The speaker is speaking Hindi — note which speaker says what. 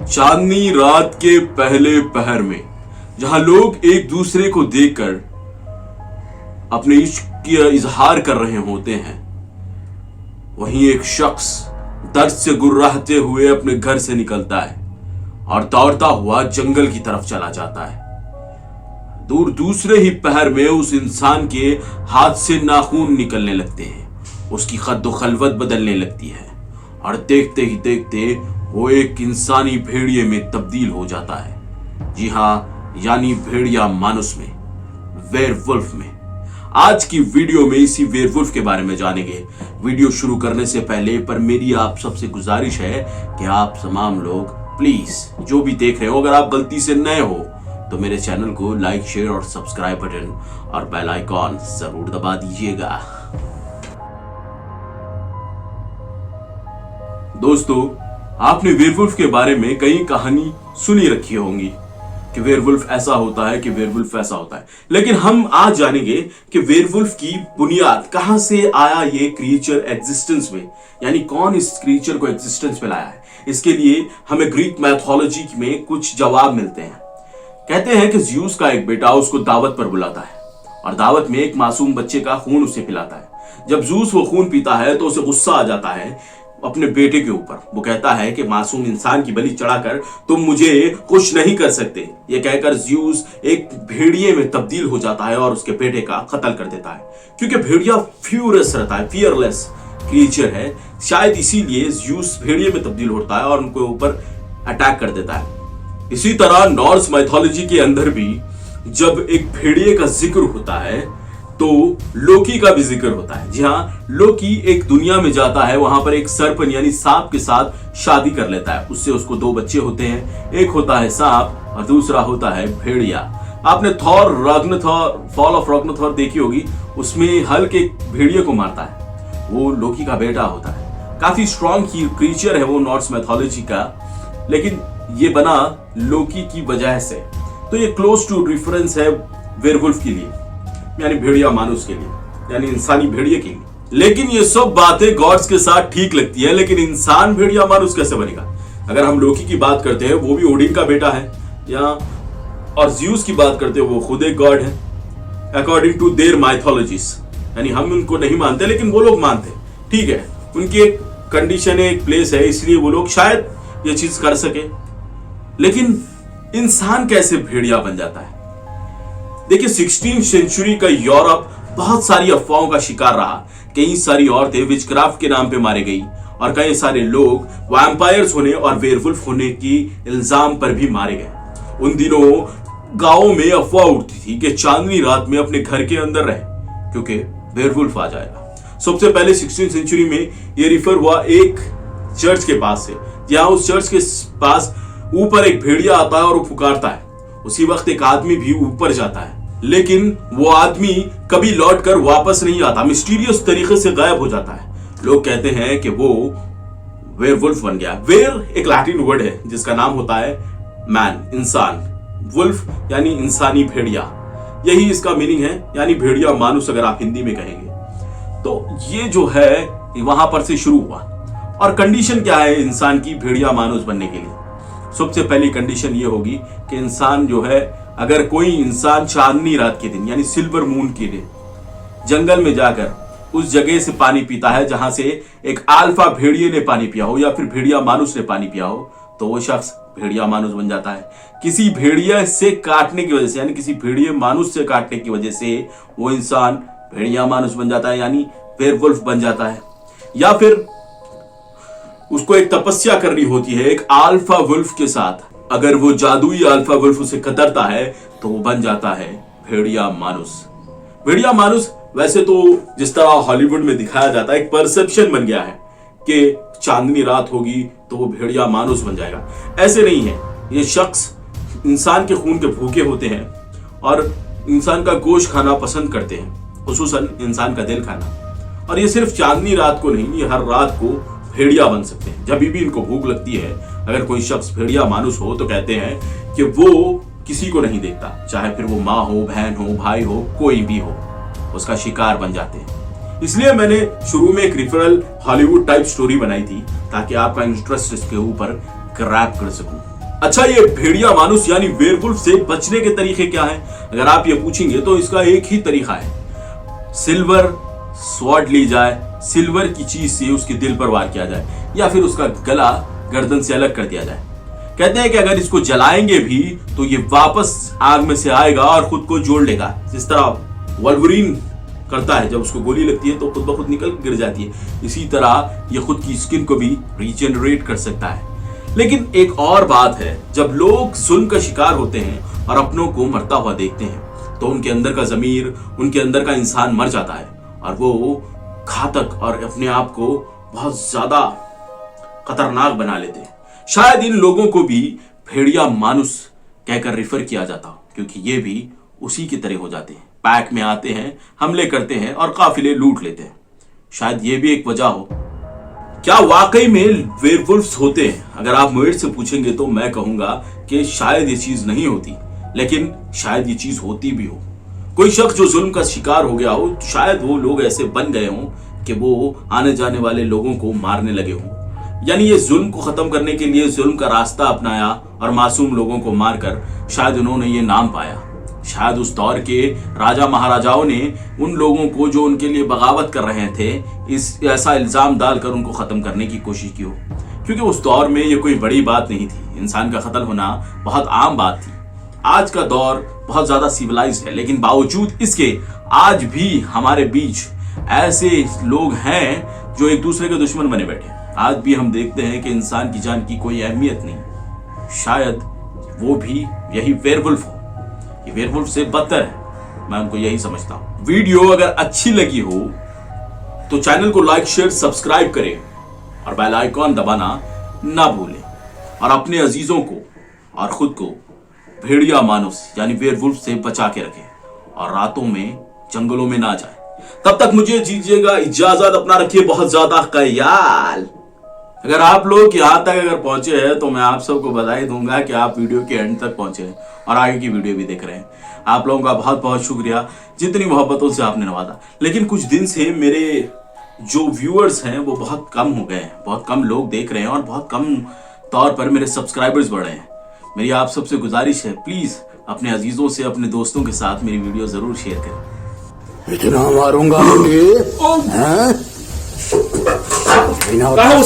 Speaker 1: चांदनी रात के पहले पहर में जहां लोग एक दूसरे को देखकर अपने इश्क का इजहार कर रहे होते हैं, वहीं एक शख्स दर्द से गुर्राहते हुए अपने घर से निकलता है और दौड़ता हुआ जंगल की तरफ चला जाता है। दूर दूसरे ही पहर में उस इंसान के हाथ से नाखून निकलने लगते हैं, उसकी खद्दो खलवत बदलने लगती है और देखते ही देखते वो एक इंसानी भेड़िए में तब्दील हो जाता है। जी हाँ, यानी भेड़िया मानुस में, वेयरवुल्फ में। आज की वीडियो में इसी वेयरवुल्फ के बारे में जानेंगे। वीडियो शुरू करने से पहले पर मेरी आप सबसे गुजारिश है कि आप तमाम लोग प्लीज जो भी देख रहे हो, अगर आप गलती से नए हो तो मेरे चैनल को लाइक, शेयर और सब्सक्राइब बटन और बेल आइकॉन जरूर दबा दीजिएगा। दोस्तों, आपने वेयरवुल्फ के बारे में कई कहानी सुनी रखी होंगी कि वेयरवुल्फ ऐसा होता है, कि वेयरवुल्फ ऐसा होता है, लेकिन हम आज जानेंगे कि वेयरवुल्फ की बुनियाद कहां से आया, ये क्रिएचर एग्जिस्टेंस में, यानी कौन इस क्रिएचर को एग्जिस्टेंस में लाया है। इसके लिए हमें ग्रीक मैथोलॉजी में कुछ जवाब मिलते हैं। कहते हैं कि ज़्यूस का एक बेटा उसको दावत पर बुलाता है और दावत में एक मासूम बच्चे का खून उसे पिलाता है। जब ज़्यूस वो खून पीता है तो उसे गुस्सा आ जाता है अपने बेटे के ऊपर। वो कहता है कि मासूम इंसान की बलि चढ़ाकर तुम मुझे खुश नहीं कर सकते। ये कहकर ज़्यूस एक भेड़िए में तब्दील हो जाता है और उसके बेटे का कत्ल कर देता है, क्योंकि भेड़िया फ्यूरियस रहता है, फियरलेस क्रिएचर है। शायद इसीलिए ज़्यूस भेड़िए में तब्दील होता है और उनके ऊपर अटैक कर देता है। इसी तरह नॉर्स माइथोलॉजी के अंदर भी जब एक भेड़िए का जिक्र होता है तो लोकी का भी जिक्र होता है। जी हाँ, लोकी एक दुनिया में जाता है, वहां पर एक सर्पन यानी सांप के साथ शादी कर लेता है। उससे उसको दो बच्चे होते हैं, एक होता है सांप और दूसरा होता है भेड़िया। आपने थॉर राग्नाथॉर, फॉल ऑफ राग्नाथॉर देखी होगी, उसमें हल्क एक भेड़िए को मारता है, वो लोकी का बेटा होता है। काफी स्ट्रॉन्ग क्रीचर है वो नॉर्स मैथोलॉजी का, लेकिन ये बना लोकी की वजह से। तो ये क्लोज टू रेफरेंस है वेयरवुल्फ के लिए, यानी भेड़िया मानुस के लिए, यानी इंसानी भेड़िए के लिए। लेकिन ये सब बातें गॉड्स के साथ ठीक लगती है, लेकिन इंसान भेड़िया मानुस कैसे बनेगा? अगर हम लोकी की बात करते हैं, वो भी ओडिन का बेटा है, या और ज़्यूस की बात करते हैं, वो खुद एक गॉड है अकॉर्डिंग टू देयर माइथोलॉजीज। यानी हम उनको नहीं मानते, लेकिन वो लोग मानते। ठीक है, उनकी एक कंडीशन है, एक प्लेस है, इसलिए वो लोग शायद ये चीज कर सके। लेकिन इंसान कैसे भेड़िया बन जाता है? देखिए, 16वीं सेंचुरी का यूरोप बहुत सारी अफवाहों का शिकार रहा। कई सारी औरतें विचक्राफ्ट के नाम पे मारी गई और कई सारे लोग वैम्पायर्स होने और वेयरवुल्फ होने की इल्जाम पर भी मारे गए। उन दिनों गांवों में अफवाह उठती थी कि चांदनी रात में अपने घर के अंदर रहे, क्योंकि वेयरवुल्फ आ जाएगा। सबसे पहले 16वीं सेंचुरी में यह रिफर हुआ एक चर्च के पास से, जहां उस चर्च के पास ऊपर एक भेड़िया आता है और वो पुकारता है। उसी वक्त एक आदमी भी ऊपर जाता है, लेकिन वो आदमी कभी लौट कर वापस नहीं आता, मिस्टीरियस तरीके से गायब हो जाता है। लोग कहते हैं कि वो वेयरवुल्फ बन गया। वेयर एक लैटिन वर्ड है जिसका नाम होता है मैन, इंसान। वुल्फ यानी इंसानी भेड़िया, यही इसका मीनिंग है, यानी भेड़िया मानुस अगर आप हिंदी में कहेंगे। तो ये जो है वहां पर से शुरू हुआ। और कंडीशन क्या है इंसान की भेड़िया मानुस बनने के लिए? सबसे पहली कंडीशन ये होगी कि इंसान जो है, अगर कोई इंसान चांदनी रात के दिन यानी सिल्वर मून के दिन जंगल में जाकर उस जगह से पानी पीता है जहां से एक अल्फा भेड़िए ने पानी पिया हो या फिर भेड़िया मानुस ने पानी पिया हो, तो वो शख्स भेड़िया मानुस बन जाता है। किसी भेड़िया से काटने की वजह से, यानी किसी भेड़िए मानुस से काटने की वजह से वो इंसान भेड़िया मानुस बन जाता है, यानी वेयरवुल्फ बन जाता है। या फिर उसको एक तपस्या करनी होती है एक अल्फा वुल्फ के साथ। अगर वो जादुई अल्फा वुल्फ उसे कतरता है तो वो बन जाता है भेड़िया मानुस। भेड़िया मानुस वैसे तो जिस तरह हॉलीवुड में दिखाया जाता है, एक परसेप्शन बन गया है कि चांदनी रात होगी तो वो भेड़िया मानुस बन जाएगा। ऐसे नहीं है। ये शख्स इंसान के खून के भूखे होते हैं और इंसान का गोश्त खाना पसंद करते हैं, खुसूसन इंसान का दिल खाना। और ये सिर्फ चांदनी रात को नहीं, ये हर रात को भेड़िया बन सकते हैं। जब भी इनको भूख लगती है, अगर कोई शख्स भेड़िया मानुस हो तो कहते हैं कि वो किसी को नहीं देखता, चाहे फिर वो माँ हो, बहन हो, भाई हो, कोई भी हो, उसका शिकार बन जाते हैं। इसलिए मैंने शुरू में एक रिफरल हॉलीवुड टाइप स्टोरी बनाई थी ताकि आपका इंटरेस्ट इसके ऊपर क्रैक कर सकूं। अच्छा, ये भेड़िया मानुस यानी वेयरवुल्फ से बचने के तरीके क्या हैं? अगर आप ये पूछेंगे तो इसका एक ही तरीका है, सिल्वर स्वॉर्ड ली जाए, सिल्वर की चीज से उसके दिल पर वार किया जाए या फिर उसका गला गर्दन से अलग कर दिया जाए। कहते हैं कि अगर इसको जलाएंगे भी तो ये वापस आग में से आएगा और खुद को जोड़ लेगा, जिस तरह वल्वरीन करता है, जब उसको गोली लगती है तो खुद ब खुद निकल गिर जाती है, इसी तरह ये खुद की स्किन को भी रीजनरेट कर सकता है। लेकिन एक और बात है, जब लोग जुल्म का शिकार होते हैं और अपनों को मरता हुआ देखते हैं तो उनके अंदर का जमीर, उनके अंदर का इंसान मर जाता है और वो घातक और अपने आप को बहुत ज्यादा खतरनाक बना लेते हैं। शायद इन लोगों को भी भेड़िया मानुस कहकर रिफर किया जाता, क्योंकि ये भी उसी की तरह हो जाते हैं, पैक में आते हैं, हमले करते हैं और काफिले लूट लेते हैं। शायद ये भी एक वजह हो। क्या वाकई में वेयरवुल्फ्स होते हैं? अगर आप मुझे से पूछेंगे तो मैं कहूंगा कि शायद ये चीज नहीं होती, लेकिन शायद ये चीज होती भी हो। कोई शख्स जो जुल्म का शिकार हो गया हो, शायद वो लोग ऐसे बन गए हों कि वो आने जाने वाले लोगों को मारने लगे हों, यानी ये जुल्म को खत्म करने के लिए जुल्म का रास्ता अपनाया और मासूम लोगों को मारकर शायद उन्होंने ये नाम पाया। शायद उस दौर के राजा महाराजाओं ने उन लोगों को जो उनके लिए बगावत कर रहे थे ऐसा इल्जाम डालकर उनको खत्म करने की कोशिश की हो, क्योंकि उस दौर में ये कोई बड़ी बात नहीं थी, इंसान का कत्ल होना बहुत आम बात थी। आज का दौर बहुत ज्यादा सिविलाइज्ड है, लेकिन बावजूद इसके आज भी हमारे बीच ऐसे लोग हैं जो एक दूसरे के दुश्मन बने बैठे। आज भी हम देखते हैं कि इंसान की जान की कोई अहमियत नहीं। शायद वो भी यही वेयरवुल्फ हो, ये वेयरवुल्फ से बदतर है, मैं उनको यही समझता हूं। वीडियो अगर अच्छी लगी हो तो चैनल को लाइक, शेयर, सब्सक्राइब करें और बेल आइकॉन दबाना ना भूलें और अपने अजीजों को और खुद को भेड़िया मानुस यानी वेयरवुल्फ से बचा के रखें और रातों में जंगलों में ना जाए। तब तक मुझे दीजिएगा इजाजत, अपना रखिए बहुत ज्यादा ख्याल। अगर आप लोग यहाँ तक अगर पहुंचे हैं तो मैं आप सबको बधाई दूंगा कि आप वीडियो के एंड तक पहुंचे हैं और आगे की वीडियो भी देख रहे हैं। आप लोगों का बहुत बहुत शुक्रिया, जितनी मोहब्बतों से आपने नवाजा। लेकिन कुछ दिन से मेरे जो व्यूअर्स हैं वो बहुत कम हो गए हैं, बहुत कम लोग देख रहे हैं और बहुत कम तौर पर मेरे सब्सक्राइबर्स बढ़े हैं। मेरी आप सबसे गुजारिश है, प्लीज अपने अजीजों से, अपने दोस्तों के साथ मेरी वीडियो जरूर शेयर करें।
Speaker 2: इतना मारूंगा
Speaker 1: कहाँ